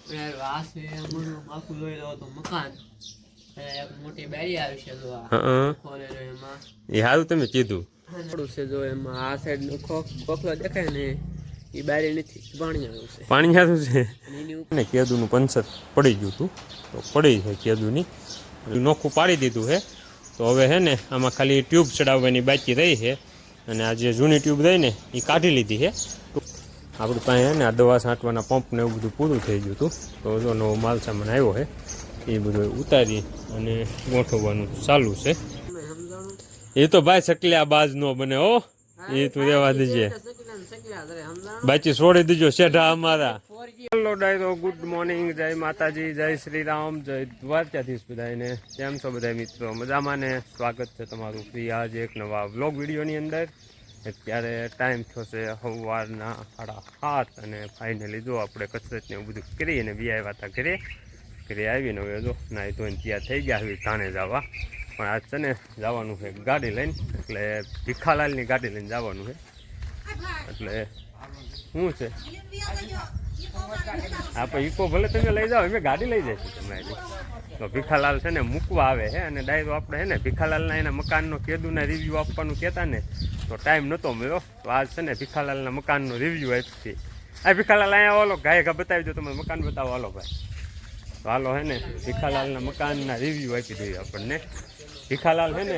આ છે અમારું આખું જોઈ લો તો મકાન એક મોટી બારી આવી છે જો આ હા ખોલે જો એમાં એ સારું તમે કીધું. થોડું છે જો એમાં આ સાઈડ નો ખોખલો દેખાય ને એ બારી નથી પાણી આવ્યું છે. પાણી સારું છે અને એની ઉપર ને કેદુનું પંચર પડી ગયું હતું તો પડી છે કેદુની નોખું પાડી દીધું છે. તો હવે હે ને આમાં ખાલી ટ્યુબ ચડાવવાની બાકી રહી છે અને આ જે જૂની ટ્યુબ રહી ને એ કાઢી લીધી છે. આપણી પાસે હે ને આ દવા છાંટવાના પંપ ને એવું બધું પૂરું થઈ ગયું હતું. તો જો નવો માલ સામાન આવ્યો છે એ બધું ઉતારી અને ગોઠવવાનું ચાલુ છે. એ તો ભાઈ સકલ્યા બાજ નો બને હો, એ તું રહેવા દેજે, બાકી છોડી દીજો શેઠા અમારા. હેલો ડાયરો, ગુડ મોર્નિંગ, જય માતાજી, જય શ્રી રામ, જય દ્વારકાધીશ બધાને. કેમ છો બધા મિત્રો? મજામાં ને? સ્વાગત છે તમારું ફ્રી આજે એક નવા વ્લોગ વિડીયોની અંદર. અત્યારે ટાઈમ થયો છે સવારના 7:30 અને ફાઇનલી જો આપણે કસરત ને એવું બધું કરી અને બી આવ્યા હતા ઘરે આવીને હવે જો નાહી ધોઈને તૈયાર થઈ ગયા હવે થાણે જવા. પણ આજ છે ને જવાનું છે ગાડી લઈને, એટલે ભીખાલાલની ગાડી લઈને જવાનું છે. એટલે શું છે આપણે ઈકો ભલે તમે લઈ જાઓ, અમે ગાડી લઈ જઈશું તમારી. તો ભીખાલાલ છે ને મૂકવા આવે છે અને ડાયરો આપણે છે ને ભીખાલાલના એના મકાનનો કેદુના રિવ્યૂ આપવાનું કહેતા ને તો ટાઈમ નહોતો મળ્યો. તો આજ છે ને ભીખાલાલના મકાનનો રિવ્યૂ આપી. આ ભીખાલાલ અહીંયા હાલો ગાય ઘા બતાવી દો, તમે મકાન બતાવો હાલો ભાઈ. તો હાલો હે ને ભીખાલાલના મકાનના રિવ્યૂ આપી દઈએ આપણને. ભીખાલાલ હે ને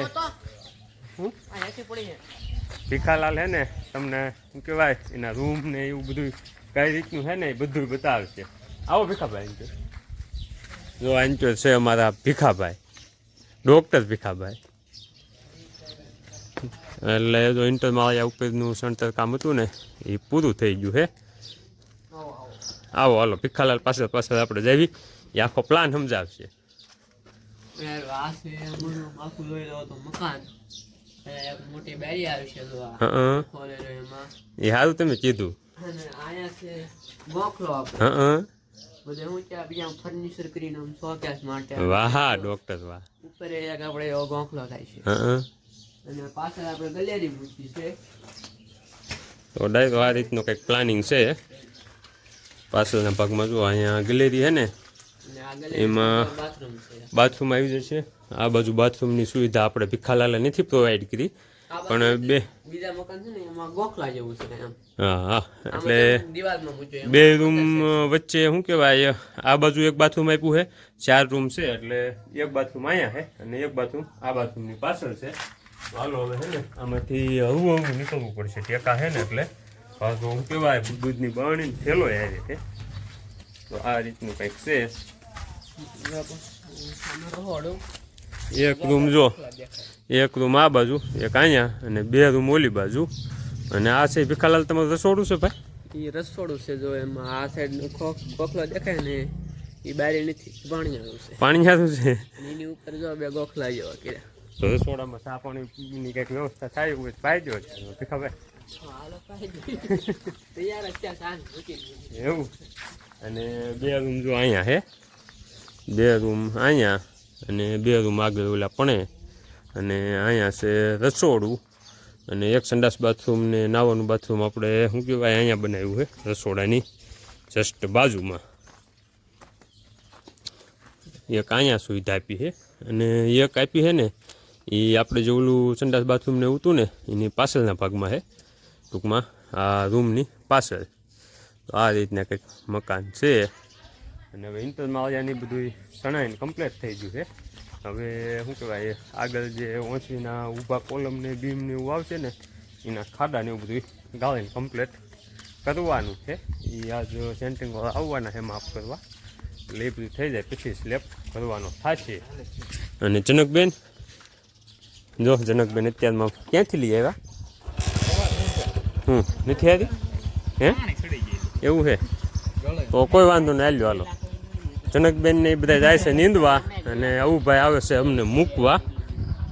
ભીખાલાલ હે ને તમને શું કહેવાય એના રૂમ ને એવું બધું કઈ રીતનું છે ને એ બધું બતાવશે. આવો ભીખાભાઈ. જો આંચો છે અમારા ભીખાભાઈ, ડૉક્ટર ભીખાભાઈ. એટલે જો ઇન્ટરમાળિયા ઉપરનું સણતર કામ હતું ને એ પૂરું થઈ ગયું છે. આવો હાલો ભીખાલાલ પાછળ પાછળ આપણે જઈએ, એ આખો પ્લાન સમજાવશે. આ છે અમારું આખું જોઈ લો તો મકાન એક મોટી બારી આવી છે જો આ ખોલે જો એમાં એ સારું તમે કીધું. અને આયા છે ગોખલો આપણે બધે હું ત્યાં બીજા ફર્નિચર કરીને શોકેસ માટે. વાહ ડૉક્ટર વાહ. ઉપર એક આપણે એવો ગોખલો થાય છે અને પાછળ આપણે ગલેરી મૂકી છે. તો ડાયરો આ રીતનું કંઈક પ્લાનિંગ છે. પાછળના ભાગમાં જો અહીંયા ગેલેરી છે ને એમાં બાથરૂમ આવી જશે. આ બાજુ બાથરૂમની સુવિધા આપણે ભીખાલાલે નથી પ્રોવાઈડ કરી, પણ બીજા મકાન છે ને એમાં ગોખલા જેવું છે એમ. હા હા, એટલે દિવાલમાં મૂક્યો બે રૂમ વચ્ચે શું કહેવાય, આ બાજુ એક બાથરૂમ આપ્યું છે, 4 રૂમ છે. એટલે એક બાથરૂમ અહીંયા છે અને એક બાથરૂમ આ બાથરૂમની પાછળ છે. હાલો હવે છે ને આમાંથી હવું નીકળવું પડશે, ટેકા છે ને એટલે પાછું શું કહેવાય દૂધની બરણી થેલો આવી છે. તો આ રીતનું કંઈક છે. એક રૂમ જો, એક રૂમ આ બાજુ, એક અહીંયા અને 2 રૂમ ઓલી બાજુ. અને આ છે ભીખાલાલ તમારું રસોડું છે ભાઈ? એ રસોડું છે જો એમાં આ સાઈડ નો ગોખલો દેખાય ને એ બારી નથી પાણી આવ્યું છે. પાણી સારું છે એની ઉપર જો 2 ગોખલા જેવા કર્યા. તો રસોડામાં ચા પાણીની કંઈક વ્યવસ્થા થાય એવું પાઈ દો ભીખાભાઈ. એવું. અને 2 રૂમ જો અહીંયા છે, 2 રૂમ અહીંયા અને 2 રૂમ આગળ ઓલા પણે. અને અહીંયા છે રસોડું અને એક સંડાસ બાથરૂમ ને નાવાનું બાથરૂમ આપણે શું કહેવાય અહીંયા બનાવ્યું છે રસોડાની જસ્ટ બાજુમાં. એક અહીંયા સુવિધા આપી છે અને એક આપી છે ને એ આપણે જે ઓલું સંડાસ બાથરૂમ ને હતું ને એની પાછળના ભાગમાં છે, ટૂંકમાં આ રૂમની પાછળ. તો આ રીતના કંઈક મકાન છે. અને હવે ઇન્ટરમાળિયાની બધું સણાઈને કમ્પ્લીટ થઈ ગયું છે. હવે શું કહેવાય આગળ જે ઓછીના ઊભા કોલમ ને બીમ ને એવું આવશે ને એના ખાડા ને એવું બધું ગાળીને કમ્પ્લીટ કરવાનું છે. એ આજ સેન્ટિંગ આવવાના છે માપ કરવા, એટલે એ બધું થઈ જાય પછી સ્લેબ કરવાનો થશે. અને જનકબેન જો, જનકબેન અત્યારમાં ક્યાંથી લઈ આવ્યા? નથી આવી હે? એવું છે તો કોઈ વાંધો નહીં, હાલ્યો હાલો. જનકબેન ને એ બધા જાય છે નીંદવા અને અવુભાઈ આવે છે અમને મૂકવા.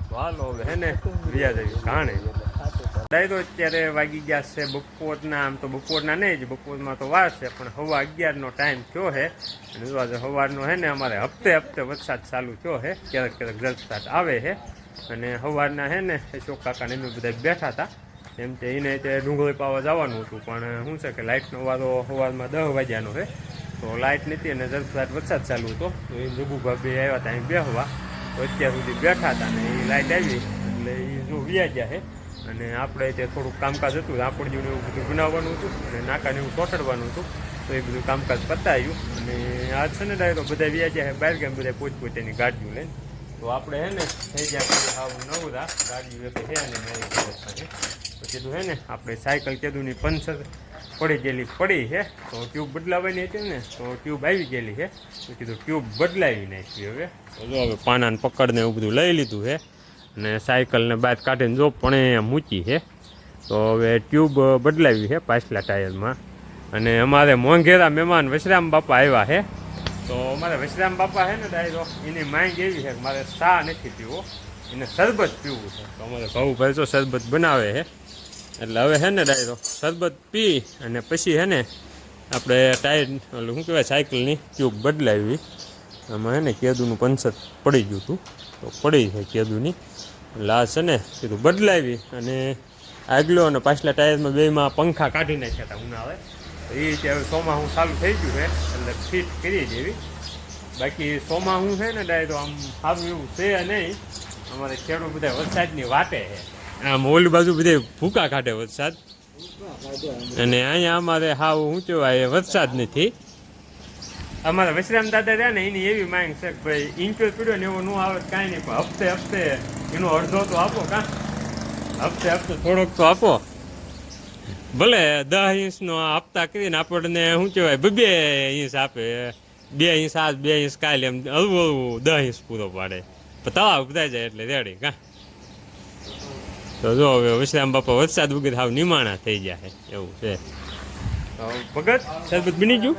તો હાલો હવે હે ને વ્યા જઈએ ઘાણે. ડાયરો અત્યારે વાગી ગયા છે બપોરના, આમ તો બપોરના નહીં જ, બપોરમાં તો વાર છે પણ 11:15નો ટાઈમ થયો છે. અને આજે સવારનો છે ને અમારે હપ્તે વરસાદ ચાલુ થયો છે, ક્યારેક ક્યારેક ઝડપસાટ આવે છે. અને સવારના છે ને અશોક કાકાને એમ બધા બેઠા હતા, એમ કે એને તે ડુંગળી પાવા જવાનું હતું, પણ શું છે કે લાઇટનો વારો સવારમાં 10 વાગ્યાનો છે તો લાઇટ નથી અને ઝરફરાટ વરસાદ ચાલુ હતો. તો એ જગુ ભાભી આવ્યા હતા અહીં બેહવા. તો અત્યાર સુધી બેઠા હતા ને એ લાઇટ આવી એટલે એ જો વ્યા ગયા છે. અને આપણે ત્યાં થોડુંક કામકાજ હતું, રાપડિયું એવું બધું બનાવવાનું હતું અને નાકાને એવું ચોંટાડવાનું હતું. તો એ બધું કામકાજ પતાવ્યું અને આજ છે ને ડાયરો બધા વ્યા ગયા છે બહાર ગામ, બધા પોતપોતાની ગાડીઓ લઈને. તો આપણે હે ને થઈ ગયા હાવ નવરા, ગાડીઓ એક છે ને મારી પાસે. તો કીધું હે ને આપણે સાયકલ કીધુંની પંચર પડી ગયેલી પડી છે. તો ટ્યુબ બદલાવાની હતી ને, તો ટ્યુબ આવી ગયેલી છે. તો કીધું ટ્યુબ બદલાવી નાખી હવે. તો જો હવે પાનાને પકડને એવું બધું લઈ લીધું છે અને સાયકલને બાદ કાઢીને જો પણ મૂકી છે. તો હવે ટ્યુબ બદલાવી છે પાછલા ટાયરમાં. અને અમારે મોંઘેરા મહેમાન વશરામ બાપા આવ્યા છે. તો અમારે વશરામ બાપા છે ને ડાયરો એની માંગ એવી છે કે મારે ચા નથી પીવો, એને શરબત પીવું છે. તો અમારે ભાઉભાઈ તો શરબત બનાવે છે એટલે હવે છે ને ડાયરો શરબત પી અને પછી છે ને આપણે ટાયર ઓલું શું કહેવાય સાયકલની ટ્યુબ બદલાવી. આમાં છે ને કેદુનું પંચર પડી ગયું હતું, તો પડી છે કેદુની એટલે આ છે ને કીધું બદલાવી. અને આગલો અને પાછલા ટાયરમાં બેમાં પંખા કાઢી નાખ્યા હતા ઉનાળે. એ રીતે હવે ચોમાસું ચાલુ થઈ ગયું છે એટલે ફિટ કરી દેવી. બાકી ચોમાસું છે ને ડાયરો આમ સારું એવું છે નહીં. અમારે ખેડૂત બધા વરસાદની વાટે છે. આમ ઓલી બાજુ બધે ભૂકા કાઢે વરસાદ અને અહીંયા અમારે હાવ શું કહેવાય વરસાદ નથી. અમારા વશરામ દાદા રહ્યા ને એની એવી માંગ છે કે ભાઈ ઇન્ચો પીડ્યો ને એવો ન આવે કાંઈ નહીં, પણ હપ્તે હપ્તે એનો અડધો તો આપો. કાં હપ્તે હપ્તે થોડોક તો આપો. ભલે 10 ઇંચનો હપ્તા કરીને આપણને શું કહેવાય 2 ઇંચ આપે, 2 ઇંચ આજ 2 ઇંચ કાલે, એમ હળવું હળવું 10 ઇંચ પૂરો પાડે. પણ તળાવ બધાઈ જાય એટલે રેડી. કાં તો જો હવે વશરામ બાપા વરસાદ વગર હાવ નિમાણા થઈ ગયા છે એવું છે. ભગત શરબત બની ગયું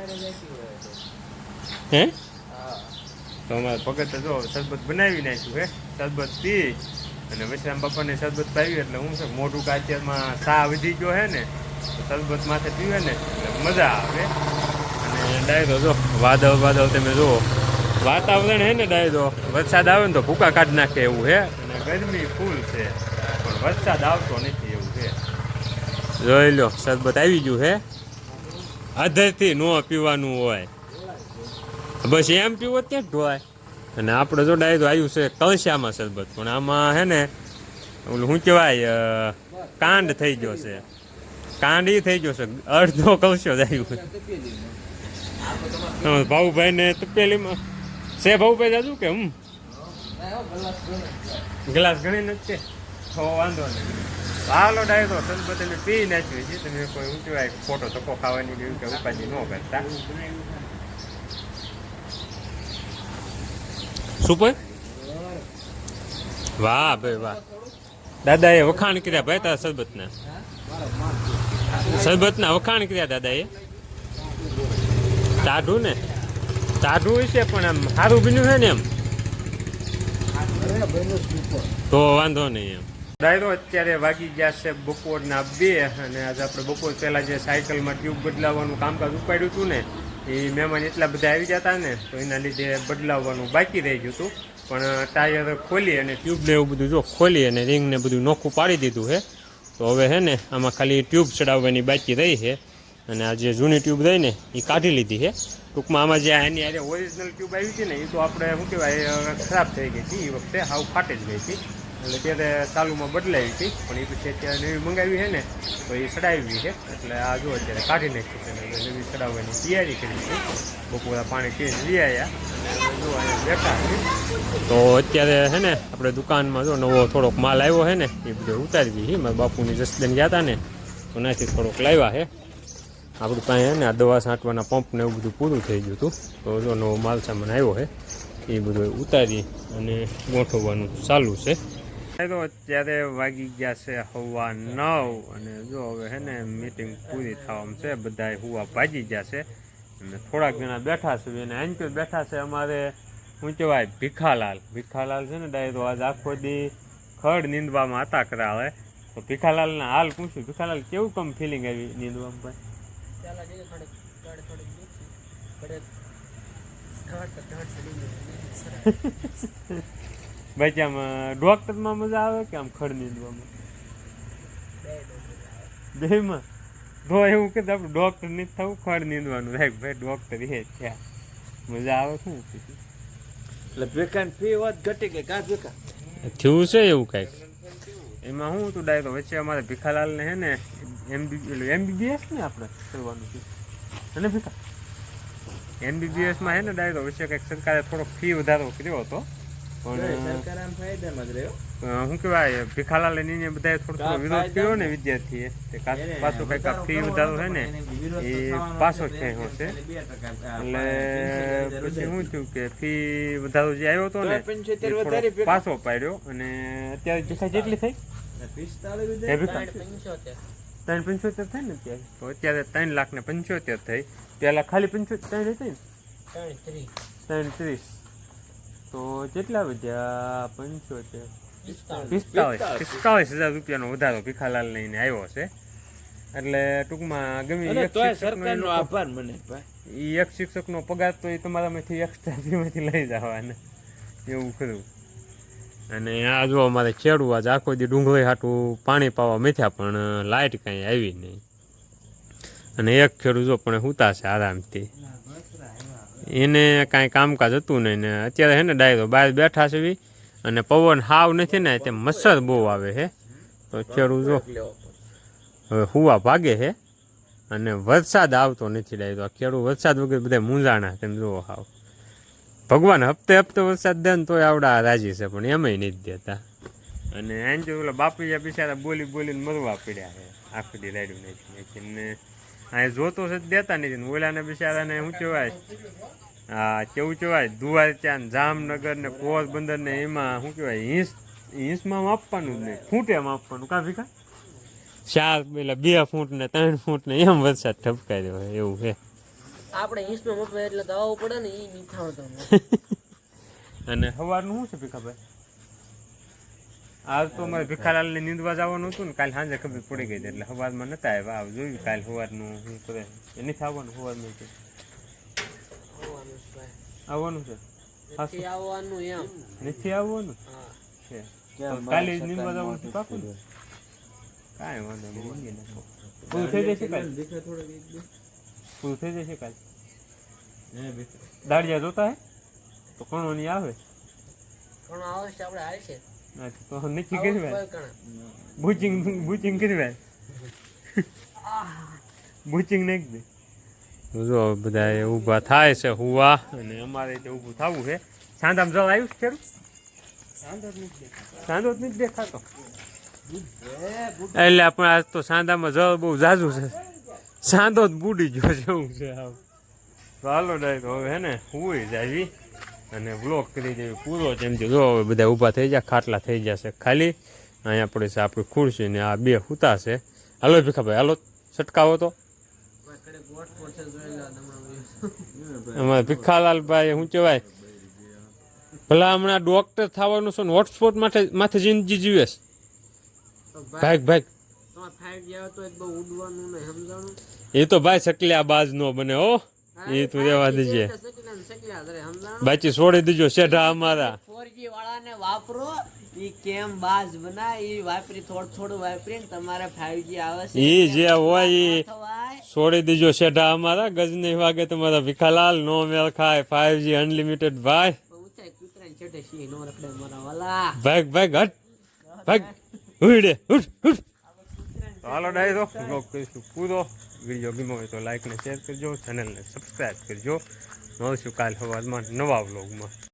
હે? તો અમારે ભગત જો શરબત બનાવી નાખ્યું છે. શરબત પી અને વશરામ બાપાને શરબત પાવી એટલે હું છે મોઢું કાચરમાં સા વધી ગયો છે ને, તો શરબત માથે પીવે ને એટલે મજા આવે. અને ડાયરો જો વાદળ તમે જુઓ વાતાવરણ છે ને ડાયરો વરસાદ આવે ને તો ભૂકા કાઢી નાખે એવું છે. અને ગરમી ફૂલ છે પણ વરસાદ આવતો નથી એવું છે. જોઈ લો શરબત આવી ગયું છે. આધરથી ન પીવાનું હોય, બસ એમ પીવો ત્યાં જ ઢોવાય. અને આપણે જો ડાયરો આવ્યું છે કળશામાં શરબત, પણ આમાં છે ને ઓલું શું કહેવાય કાંડ થઈ ગયો છે. કાંડ એ થઈ ગયો છે, અડધો કળશો જ આવ્યું. ભાઉભાઈને તપેલીમાં છે ભાઉભાઈ જાજુ કે ગ્લાસ ગણી નથી તો વાંધો નહીં. હાલો ડાયરો શરબત અમે પી નાખ્યું છે. તમે કોઈ શું કહેવાય ફોટો ધક્કો ખાવાની જેવું કે ઉપાધિ ન કરતા. સુપર વાહ ભાઈ વાહ. દાદાએ વખાણ કર્યા ભાઈ તારા શરબતના વખાણ કર્યા દાદાએ. ટાઢું ને ટાઢું છે પણ આમ સારું બન્યું છે ને એમ તો વાંધો નહીં એમ. ડાયરો અત્યારે વાગી ગયા છે બપોરના 2 અને આજે આપણે બપોર પહેલાં જે સાયકલમાં ટ્યુબ બદલાવવાનું કામકાજ ઉપાડ્યું હતું ને એ મહેમાન એટલા બધા આવી જતા ને તો એના લીધે બદલાવવાનું બાકી રહી ગયું હતું. પણ ટાયર ખોલી અને ટ્યુબને એવું બધું જો ખોલી અને રિંગને બધું નોખું પાડી દીધું છે. તો હવે છે ને આમાં ખાલી ટ્યુબ ચડાવવાની બાકી રહી છે. અને આ જે જૂની ટ્યુબ રહી ને એ કાઢી લીધી છે. ટૂંકમાં આમાં જે એની અરે ઓરિજિનલ ટ્યુબ આવી હતી ને એ તો આપણે શું કહેવાય ખરાબ થઈ ગઈ હતી. એ વખતે હાવ ફાટી જ ગઈ હતી એટલે ત્યારે ચાલુમાં બદલાવી હતી. પણ એ પછી અત્યારે નવી મંગાવી છે ને તો એ ચડાવી છે. એટલે આ જો અત્યારે કાઢી નાખી છે ને નવી ચડાવવાની તૈયારી કરી છે. બપોરા પાણી પીને લઈ આવ્યા અને જો અહીંયા બેઠા છે. તો અત્યારે છે ને આપણે દુકાનમાં જો નવો થોડોક માલ આવ્યો છે ને એ બધો ઉતારી છે. મારા બાપુની જસદન ગયા હતા ને તો નાથી થોડોક લાવ્યા છે. આપણું પાસે ને આ દવા છાંટવાના પંપ ને એવું બધું પૂરું થઈ ગયું હતું. તો જો નવો માલ સામાન આવ્યો છે એ બધું ઉતારી અને ગોઠવવાનું ચાલુ છે. તો અત્યારે વાગી ગયા છે 9:15 અને જો હવે છે ને મીટિંગ પૂરી થવામાં છે. બધા હુવા ભાજી ગયા છે અને થોડાક જણા બેઠા છે અને આંચો બેઠા છે. અમારે શું કહેવાય ભીખાલાલ છે ને ડાયરો આજ આખો દી ખડ નીંદવામાં હતા કરાવે. તો ભીખાલાલના હાલ પૂછ્યું, ભીખાલાલ કેવું કમ ફિલિંગ આવી નીંદવામાં ભાઈ? ભાઈ આમ ડોક્ટરમાં મજા આવે કે આમ ખડ નીંદવામાં? બેમાં તો એવું કે આપણે ડોક્ટર નહીં થવું, ખડ નીંદવાનું થાય ભાઈ, ડોક્ટર એ છે મજા આવે શું એટલે ભેખાની ફી વાત ઘટી કે કા ભેખા થયું છે એવું કાંઈક. એમાં શું હતું ડાયરો વચ્ચે અમારે ભીખાલાલને હે ને MBBS ને આપણે કરવાનું છે અને ભીખા MBBSમાં હે ને ડાયરો વચ્ચે કંઈક સરકારે થોડોક ફી વધારો કર્યો હતો, પણ સરકાર આમ ફાયદામાં જ રહ્યો. શું કહેવાય ભીખાલાલ એને બધાએ થોડો વિરોધ કર્યો ને વિદ્યાર્થીએ, તે પાછો કંઈક ફી વધારો છે ને એ પાછો થયો છે. એટલે પછી શું થયું કે ફી વધારો જે આવ્યો હતો ને એ થોડો પાછો પાડ્યો, અને અત્યારે ભીખા જેટલી થઈ 375 થાય ને અત્યારે, તો અત્યારે 3,75,000 થઈ. પેલા ખાલી 75 હતી ને 330, તો કેટલા વધ્યા 45,000 રૂપિયાનો વધારો ભીખાલાલ લઈને આવ્યો છે. એટલે ટૂંકમાં ગમે સરકારનો આભાર મને એક શિક્ષકનો પગાર તો એ તમારામાંથી એક્સ્ટ્રા ફીમાંથી લઈ જવાના એવું ખરું. અને આ જો અમારે ખેડૂ આજ આખો દી ડુંગળી હાટું પાણી પાવા મેથ્યા, પણ લાઇટ કાંઈ આવી નહીં. અને એક ખેડૂ જો પણ સૂતા છે આરામથી, એને કાંઈ કામકાજ હતું નહીં ને અત્યારે હે ને ડાયરો બહાર બેઠા છે અને પવન હાવ નથી ને તે મચ્છર બહુ આવે છે. તો ખેડૂ જો હવે હુવા ભાગે છે અને વરસાદ આવતો નથી ડાયરો. ખેડૂ વરસાદ વગર બધા મૂંઝાણા તેમ જુઓ હાવ. ભગવાન હપ્તે હપ્તે વરસાદ દે ને તોય આવડા રાજી છે, પણ એમાંય નથી દેતા. અને આમ જો ઓલા બાપુયા બિચારા બોલી બોલીને મરવા પડ્યા છે આખું દી રાડ્યું નાખીને. આ જોતો છે દેતા નથી. ઓલાને બિચારાને શું કહેવાય, હા કેવું કહેવાય, દ્વારકા ને જામનગર ને પોરબંદર ને એમાં શું કહેવાય ઈંચમાં માપવાનું જ નહીં, ફૂટે માપવાનું. કાં ભીખા 4 પેલા 2 ફૂટ ને 3 ફૂટ ને એમ વરસાદ ઠપકાઈ રહ્યો એવું છે. આપણે ઈંચમાં મપે એટલે તો આવવું પડે ને, એ મીઠાણ તો. અને સવારનું શું છે ભીખાભાઈ, આજ તો અમારે ભીખાલાલને નીંદવા જવાનું હતું ને, કાલે સાંજે ખબર પડી ગઈ એટલે સવારમાં નતા આવ્યા. જોયું કાલે સવારનું શું કરે એ નથી આવવાનું. સવારમાં આવવાનું છે, નથી આવવાનું એમ નથી આવવાનું છે. કાલે નીંદવા જવાનું છે પાકું ને? કાંઈ વાંધો નહીં, મંગી નાખો. પૂરું થઈ જશે કાલે, પૂરું થઈ જશે કાલે. દાડિયા જોતા હે તો કોણ નહીં આવે, પણ આવશે આપણે હાલશે તો નક્કી કરી ભાઈ, બુચિંગ કરી ભાઈ, બુચિંગ નાખી દે. જો બધા ઊભા થાય છે હુવા, અને અમારે તે ઊભું થવું છે. સાંધામ જળ આવ્યું છે ખેડૂત, સાંધો જ નથી દેખાતો. એટલે આપણે આજ તો સાંધામાં જળ બહુ ઝાઝું છે, સાંધો જ બુડી ગયો છે એવું છે. તો હાલો ડાયરો હવે હે ને હુઈ જાય અને બ્લોક કરી દેવી પૂરો. જેમ કે જો હવે બધા ઊભા થઈ જાય, ખાટલા થઈ જશે ખાલી. અહીંયા પડે છે આપણી ખુરશી ને આ 2 સૂતા છે. હાલો ભીખાભાઈ હાલો છટકાવો તો. અમારે ભીખાલાલભાઈ શું કહેવાય, ભલા હમણાં ડોક્ટર થવાનું છે ને હોટસ્પોટ માથે જિંદગી જીવે છે. ભાગ એ તો ભાઈ સકલ્યા બાજ નો બને હો, એ તું રેવા દેજે, બાકી છોડી દેજો શેઠા અમારા. 4G વાળાને વાપરો, ઈ કેમ બાજ બનાય, ઈ વાપરી થોડું વાપરીને તમારે 5G આવે છે. ઈ જે હોય ઈ છોડી દેજો શેઠા અમારા. ગજ નહીં વાગે તમારા ભીખાલાલ, નો મેલ ખાય 5G અનલિમિટેડ ભાઈ. ભાગ ઉડે ઉઠ. હાલો ડાયરો બ્લોગ કરીશું પૂરો. વિડીયો ગમ્યો હોય તો લાઈક ને શેર કરજો, ચેનલને સબસ્ક્રાઈબ કરજો. મળશું કાલ સવારમાં નવા વ્લોગમાં.